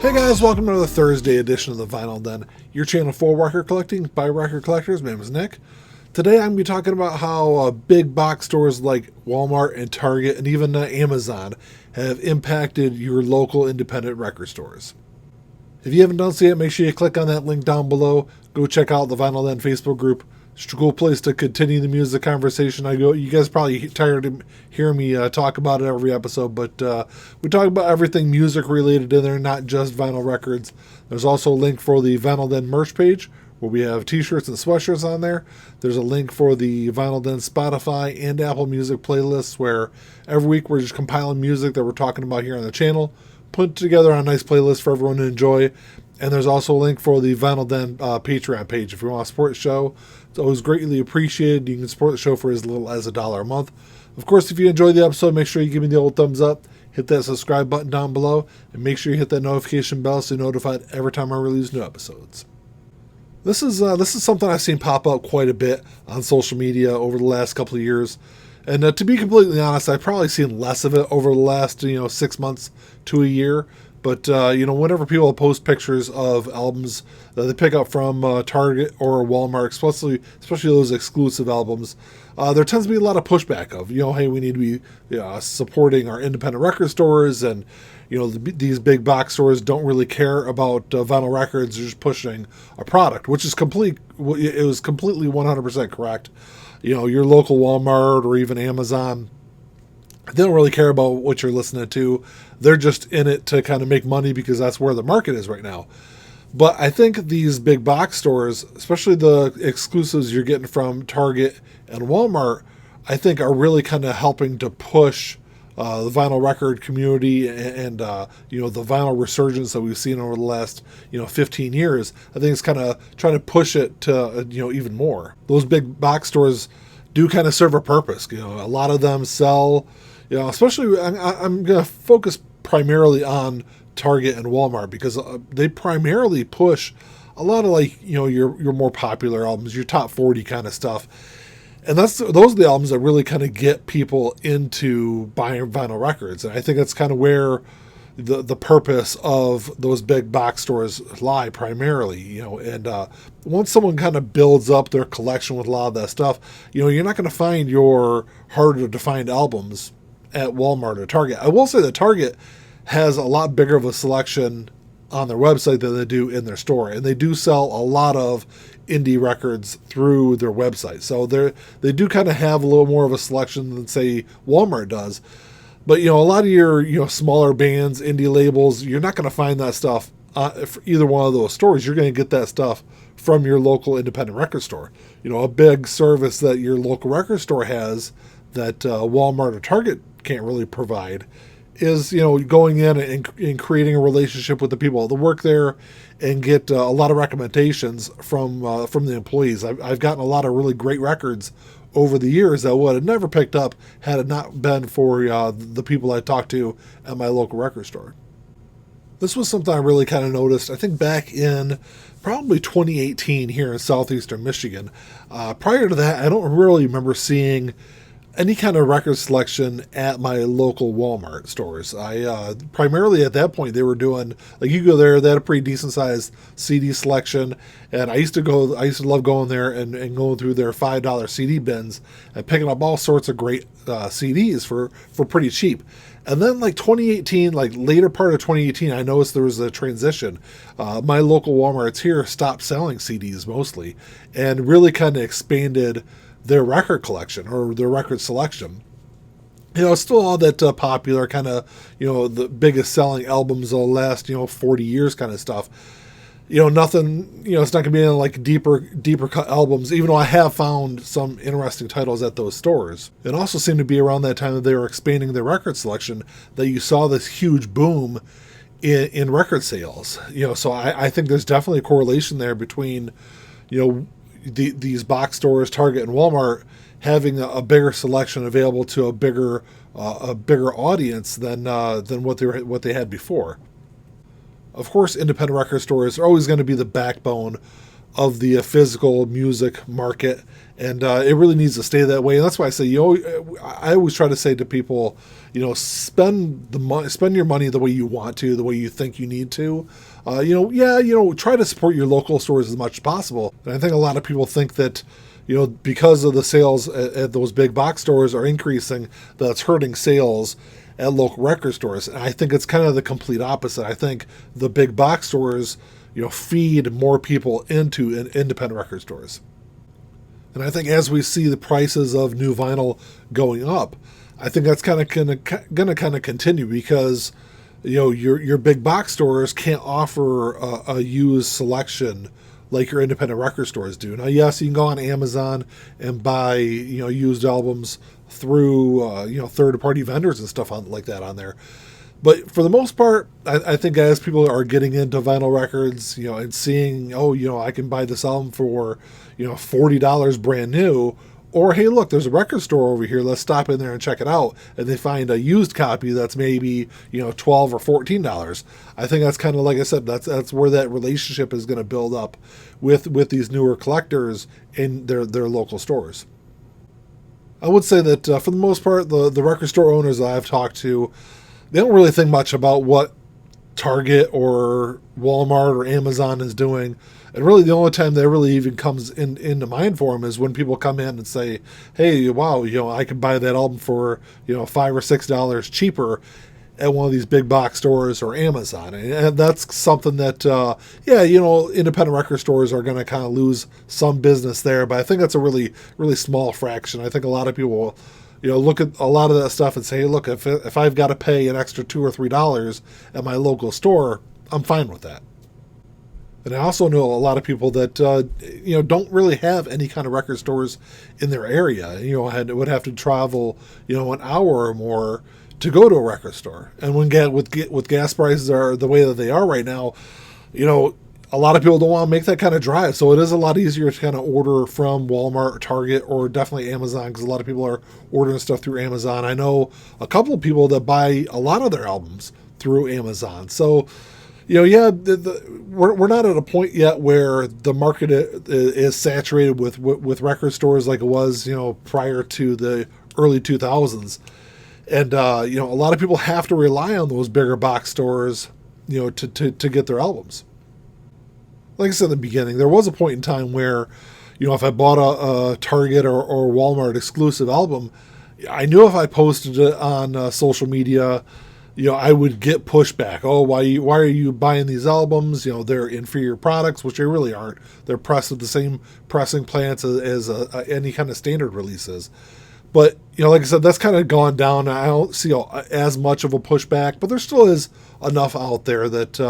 Hey guys, welcome to the Thursday edition of the Vinyl Den, your channel for record collecting by record collectors. My name is Nick. Today I'm going to be talking about how big box stores like Walmart and Target and even Amazon have impacted your local independent record stores. If you haven't done so yet, make sure you click on that link down below. Go check out the Vinyl Den Facebook group. It's a cool place to continue the music conversation. You guys are probably tired of hearing me talk about it every episode, but we talk about everything music related in there, not just vinyl records. There's also a link for the Vinyl Den merch page, where we have t-shirts and sweatshirts on there. There's a link for the Vinyl Den Spotify and Apple Music playlists, where every week we're just compiling music that we're talking about here on the channel, put together on a nice playlist for everyone to enjoy. And there's also a link for the Vinyl Den Patreon page. If you want to support the show, it's always greatly appreciated. You can support the show for as little as $1 a month. Of course, if you enjoyed the episode, make sure you give me the old thumbs up, hit that subscribe button down below, and make sure you hit that notification bell so you're notified every time I release new episodes. This is something I've seen pop up quite a bit on social media over the last couple of years. And to be completely honest, I've probably seen less of it over the last 6 months to a year. But, whenever people post pictures of albums that they pick up from Target or Walmart, especially those exclusive albums, there tends to be a lot of pushback of, hey, we need to be supporting our independent record stores, and, these big box stores don't really care about vinyl records. They're just pushing a product, which is completely 100% correct. Your local Walmart or even Amazon, they don't really care about what you're listening to. They're just in it to kind of make money because that's where the market is right now. But I think these big box stores, especially the exclusives you're getting from Target and Walmart, I think are really kind of helping to push the vinyl record community and the vinyl resurgence that we've seen over the last 15 years. I think it's kind of trying to push it to even more. Those big box stores do kind of serve a purpose. A lot of them sell. Especially I'm going to focus primarily on Target and Walmart because they primarily push a lot of your more popular albums, your top 40 kind of stuff. And those are the albums that really kind of get people into buying vinyl records. And I think that's kind of where the purpose of those big box stores lie primarily, and once someone kind of builds up their collection with a lot of that stuff, you're not going to find your harder to find albums at Walmart or Target. I will say that Target has a lot bigger of a selection on their website than they do in their store, and they do sell a lot of indie records through their website. So they do kind of have a little more of a selection than say Walmart does. But a lot of your smaller bands, indie labels, you're not going to find that stuff for either one of those stores. You're going to get that stuff from your local independent record store. A big service that your local record store has that Walmart or Target can't really provide is going in and creating a relationship with the people that work there and get a lot of recommendations from the employees. I've gotten a lot of really great records over the years that would have never picked up had it not been for the people I talked to at my local record store. This was something I really kind of noticed, I think back in probably 2018 here in southeastern Michigan. Prior to that, I don't really remember seeing any kind of record selection at my local Walmart stores. I primarily at that point they were doing, you go there, they had a pretty decent sized CD selection, and I used to love going there and going through their $5 CD bins and picking up all sorts of great CDs for pretty cheap. And then 2018, later part of 2018, I noticed there was a transition. My local Walmarts here stopped selling CDs mostly and really kind of expanded their record collection or their record selection. It's still all that popular kind of, the biggest selling albums of the last, 40 years kind of stuff. Nothing, it's not going to be deeper cut albums, even though I have found some interesting titles at those stores. It also seemed to be around that time that they were expanding their record selection that you saw this huge boom in record sales. So I think there's definitely a correlation there between, these box stores, Target and Walmart, having a bigger selection available to a bigger audience than what they had before. Of course, independent record stores are always going to be the backbone of the physical music market, and it really needs to stay that way. And that's why I say, I always try to say to people, spend your money the way you want to, the way you think you need to. Try to support your local stores as much as possible. And I think a lot of people think that, because of the sales at those big box stores are increasing, that's hurting sales at local record stores. And I think it's kind of the complete opposite. I think the big box stores, feed more people into independent record stores. And I think as we see the prices of new vinyl going up, I think that's kind of going to kind of continue, because your big box stores can't offer a used selection like your independent record stores do. Now, yes, you can go on Amazon and buy used albums through third-party vendors and stuff like that on there. But for the most part, I think as people are getting into vinyl records, and seeing, I can buy this album for, $40 brand new, or, hey, look, there's a record store over here, let's stop in there and check it out, and they find a used copy that's maybe, $12 or $14. I think that's kind of, like I said, that's where that relationship is going to build up with these newer collectors in their local stores. I would say that for the most part, the record store owners that I've talked to, they don't really think much about what Target or Walmart or Amazon is doing. And really the only time that really even comes into mind for them is when people come in and say, hey, wow, I can buy that album for, $5 or $6 cheaper at one of these big box stores or Amazon. And that's something that, independent record stores are going to kind of lose some business there. But I think that's a really, really small fraction. I think a lot of people will, look at a lot of that stuff and say, hey, look, if I've got to pay an extra $2 or $3 at my local store, I'm fine with that. And I also know a lot of people that, don't really have any kind of record stores in their area. Would have to travel, an hour or more to go to a record store. And with gas prices are the way that they are right now, a lot of people don't want to make that kind of drive. So it is a lot easier to kind of order from Walmart or Target, or definitely Amazon, because a lot of people are ordering stuff through Amazon. I know a couple of people that buy a lot of their albums through Amazon. So, we're not at a point yet where the market is saturated with record stores like it was, prior to the early 2000s. And, a lot of people have to rely on those bigger box stores, to get their albums. Like I said in the beginning, there was a point in time where, if I bought a Target or Walmart exclusive album, I knew if I posted it on social media, I would get pushback. Oh, why are you buying these albums? They're inferior products, which they really aren't. They're pressed at the same pressing plants as any kind of standard releases. But, like I said, that's kind of gone down. I don't see as much of a pushback, but there still is enough out there that,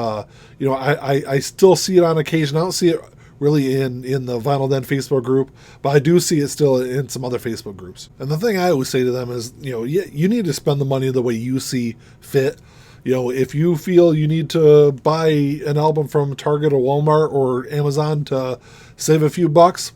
I still see it on occasion. I don't see it really in the Vinyl Den Facebook group, but I do see it still in some other Facebook groups. And the thing I always say to them is, you need to spend the money the way you see fit. If you feel you need to buy an album from Target or Walmart or Amazon to save a few bucks,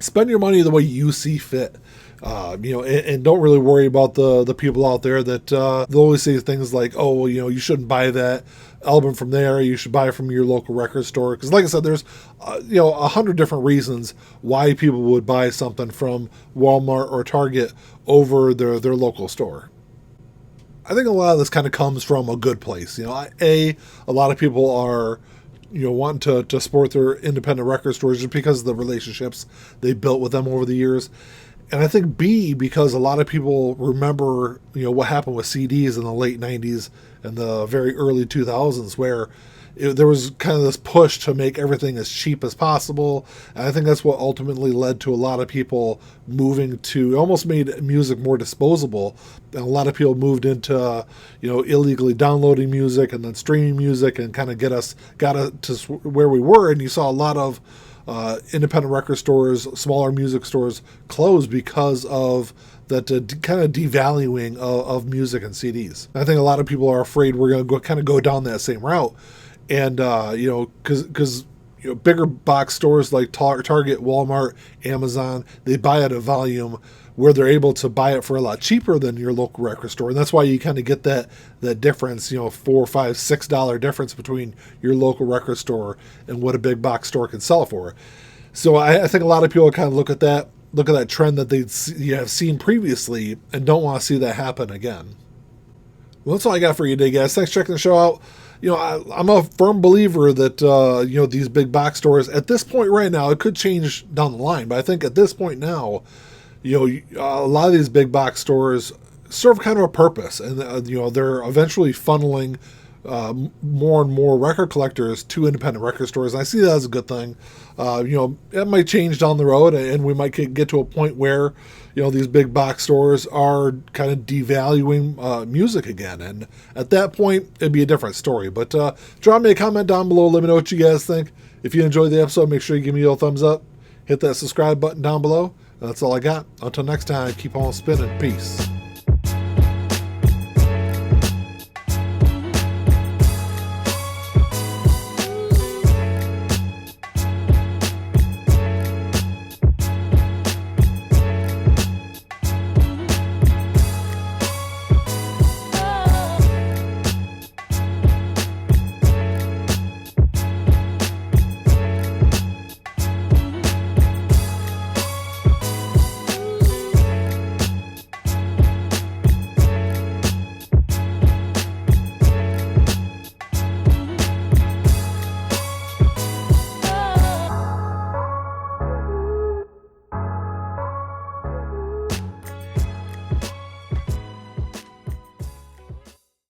spend your money the way you see fit. And don't really worry about the people out there that they'll always say things like, oh, well, you shouldn't buy that album from there. You should buy it from your local record store. Because like I said, there's 100 different reasons why people would buy something from Walmart or Target over their local store. I think a lot of this kind of comes from a good place. A lot of people are wanting to support their independent record stores just because of the relationships they built with them over the years. And I think B, because a lot of people remember, what happened with CDs in the late 90s and the very early 2000s, where there was kind of this push to make everything as cheap as possible. And I think that's what ultimately led to a lot of people moving to, almost made music more disposable. And a lot of people moved into, illegally downloading music and then streaming music, and kind of got us to where we were. And you saw a lot of independent record stores, smaller music stores close because of that kind of devaluing of music and CDs. I think a lot of people are afraid we're going to go down that same route. And, because bigger box stores like Target, Walmart, Amazon, they buy at a volume where they're able to buy it for a lot cheaper than your local record store, and that's why you kind of get that difference, $4, $5, $6 difference between your local record store and what a big box store can sell for. So I think a lot of people kind of look at that trend that they have seen previously and don't want to see that happen again. Well, that's all I got for you today, guys. Thanks for checking the show out. I'm a firm believer that, these big box stores, at this point right now, it could change down the line, but I think at this point now, a lot of these big box stores serve kind of a purpose, and, they're eventually funneling more and more record collectors to independent record stores. And I see that as a good thing. It might change down the road, and we might get to a point where, these big box stores are kind of devaluing music again. And at that point, it'd be a different story. But drop me a comment down below. Let me know what you guys think. If you enjoyed the episode, make sure you give me a thumbs up. Hit that subscribe button down below. That's all I got. Until next time, keep on spinning. Peace.